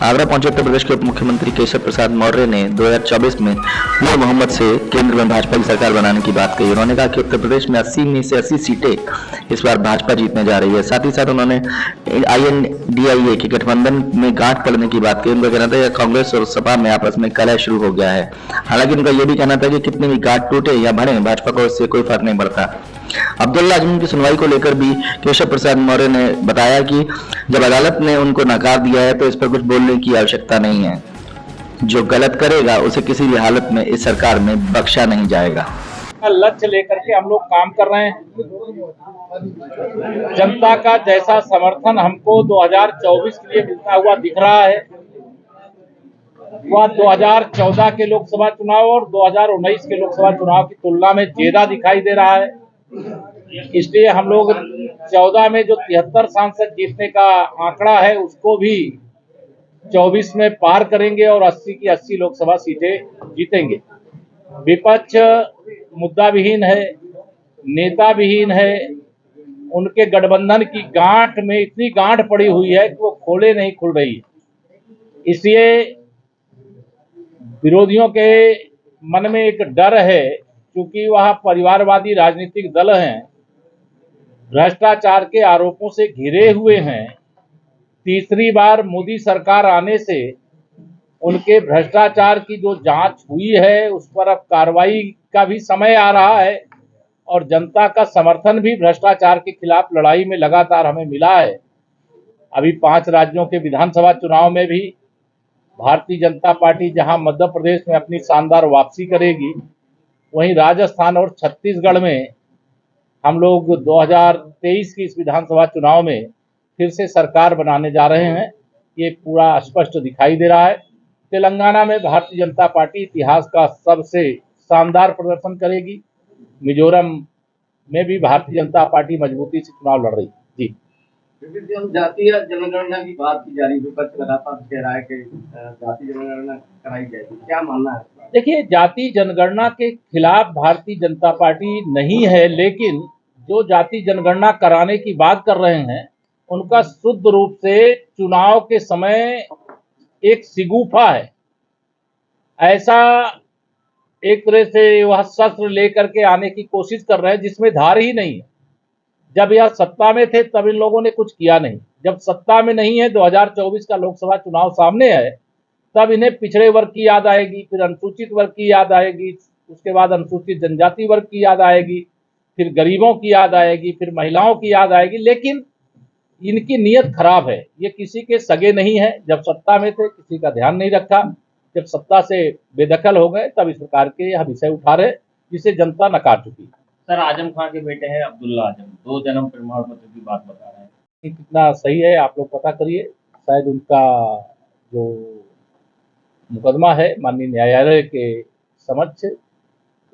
आगरा पहुंचे उत्तर प्रदेश के उप मुख्यमंत्री केशव प्रसाद मौर्य ने 2024 में नूर मोहम्मद से केंद्र में भाजपा की सरकार बनाने की बात कही। उन्होंने कहा कि उत्तर प्रदेश में 80 में से 80 सीटें इस बार भाजपा जीतने जा रही है। साथ ही साथ उन्होंने INDIA के गठबंधन में गांठ पड़ने की बात कही। उनका कहना था कि कांग्रेस और सपा में आपस में कलह शुरू हो गया है। हालांकि उनका यह भी कहना था कि कितने भी गांठ टूटे या बढ़े, भाजपा को इससे कोई फर्क नहीं पड़ता। अब्दुल्ला आजम की सुनवाई को लेकर भी केशव प्रसाद मौर्य ने बताया कि जब अदालत ने उनको नकार दिया है तो इस पर कुछ बोलने की आवश्यकता नहीं है। जो गलत करेगा उसे किसी भी हालत में इस सरकार में बख्शा नहीं जाएगा। लक्ष्य लेकर के हम लोग काम कर रहे हैं। जनता का जैसा समर्थन हमको 2024 के लिए मिलता हुआ दिख रहा है, वह 2014 के लोकसभा चुनाव और 2019 के लोकसभा चुनाव की तुलना में ज्यादा दिखाई दे रहा है। इसलिए हम लोग 14 में जो 73 सांसद जीतने का आंकड़ा है उसको भी 24 में पार करेंगे और 80 की 80 लोकसभा सीटें जीतेंगे। विपक्ष मुद्दा विहीन है, नेता विहीन है। उनके गठबंधन की गांठ में इतनी गांठ पड़ी हुई है कि वो खोले नहीं खुल रही है। इसलिए विरोधियों के मन में एक डर है, क्योंकि वह परिवारवादी राजनीतिक दल हैं, भ्रष्टाचार के आरोपों से घिरे हुए हैं। तीसरी बार मोदी सरकार आने से उनके भ्रष्टाचार की जो जांच हुई है उस पर अब कार्रवाई का भी समय आ रहा है और जनता का समर्थन भी भ्रष्टाचार के खिलाफ लड़ाई में लगातार हमें मिला है। अभी 5 राज्यों के विधानसभा चुनाव में भी भारतीय जनता पार्टी जहां मध्य प्रदेश में अपनी शानदार वापसी करेगी, वहीं राजस्थान और छत्तीसगढ़ में हम लोग 2023 की इस विधानसभा चुनाव में फिर से सरकार बनाने जा रहे हैं। ये पूरा स्पष्ट दिखाई दे रहा है। तेलंगाना में भारतीय जनता पार्टी इतिहास का सबसे शानदार प्रदर्शन करेगी। मिजोरम में भी भारतीय जनता पार्टी मजबूती से चुनाव लड़ रही है। जी, जातीय जनगणना की बात की जा रही है, विपक्ष लगातार कह रहा है कि जातीय जनगणना कराई जाएगी, क्या मानना है? देखिए, जाति जनगणना के खिलाफ भारतीय जनता पार्टी नहीं है, लेकिन जो जाति जनगणना कराने की बात कर रहे हैं उनका शुद्ध रूप से चुनाव के समय एक सिगूफा है। ऐसा एक तरह से वह शस्त्र लेकर के आने की कोशिश कर रहे हैं जिसमें धार ही नहीं है। जब यह सत्ता में थे तब इन लोगों ने कुछ किया नहीं, जब सत्ता में नहीं है, 2024 का लोकसभा चुनाव सामने है, तब इन्हें पिछड़े वर्ग की याद आएगी, फिर अनुसूचित वर्ग की याद आएगी, उसके बाद अनुसूचित जनजाति वर्ग की याद आएगी, फिर गरीबों की याद आएगी, फिर महिलाओं की याद आएगी। लेकिन इनकी नीयत खराब है, ये किसी के सगे नहीं है। जब सत्ता में थे किसी का ध्यान नहीं रखा, जब सत्ता से बेदखल हो गए तब इस प्रकार के यह विषय उठा रहे जिसे जनता नकार चुकी है। सर, आजम खान के बेटे हैं अब्दुल्ला आजम, 2 जन्म प्रमाण पत्र की बात बता रहे हैं, कितना सही है आप लोग पता करिए। शायद उनका जो मुकदमा है माननीय न्यायालय के समक्ष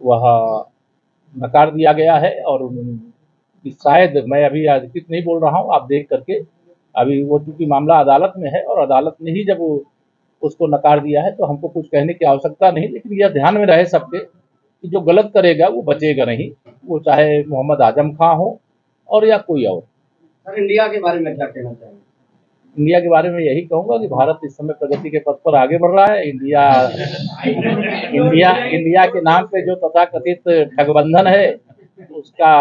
वह नकार दिया गया है और शायद, मैं अभी अधिकृत नहीं बोल रहा हूं, आप देख करके, अभी वो चूंकि मामला अदालत में है और अदालत ने ही जब उसको नकार दिया है तो हमको कुछ कहने की आवश्यकता नहीं। लेकिन यह ध्यान में रहे सबके कि जो गलत करेगा वो बचेगा नहीं, वो चाहे मोहम्मद आजम खां हो और या कोई और। सर, इंडिया के बारे में क्या कहना चाहेंगे? इंडिया के बारे में यही कहूंगा कि भारत इस समय प्रगति के पथ पर आगे बढ़ रहा है। इंडिया के नाम पे जो तथाकथित ठगबंधन है उसका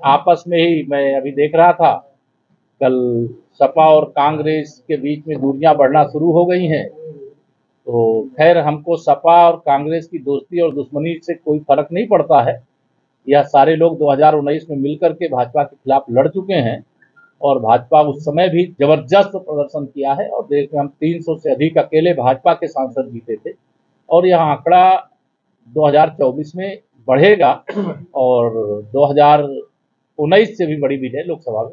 आपस में ही, मैं अभी देख रहा था, कल सपा और कांग्रेस के बीच में दूरियां बढ़ना शुरू हो गई हैं। तो खैर, हमको सपा और कांग्रेस की दोस्ती और दुश्मनी से कोई फर्क नहीं पड़ता है। यह सारे लोग 2019 में मिलकर के भाजपा के खिलाफ लड़ चुके हैं और भाजपा उस समय भी जबरदस्त प्रदर्शन किया है और देश में हम 300 से अधिक अकेले भाजपा के सांसद जीते थे और यह आंकड़ा 2024 में बढ़ेगा और 2019 से भी बड़ी विजय लोकसभा में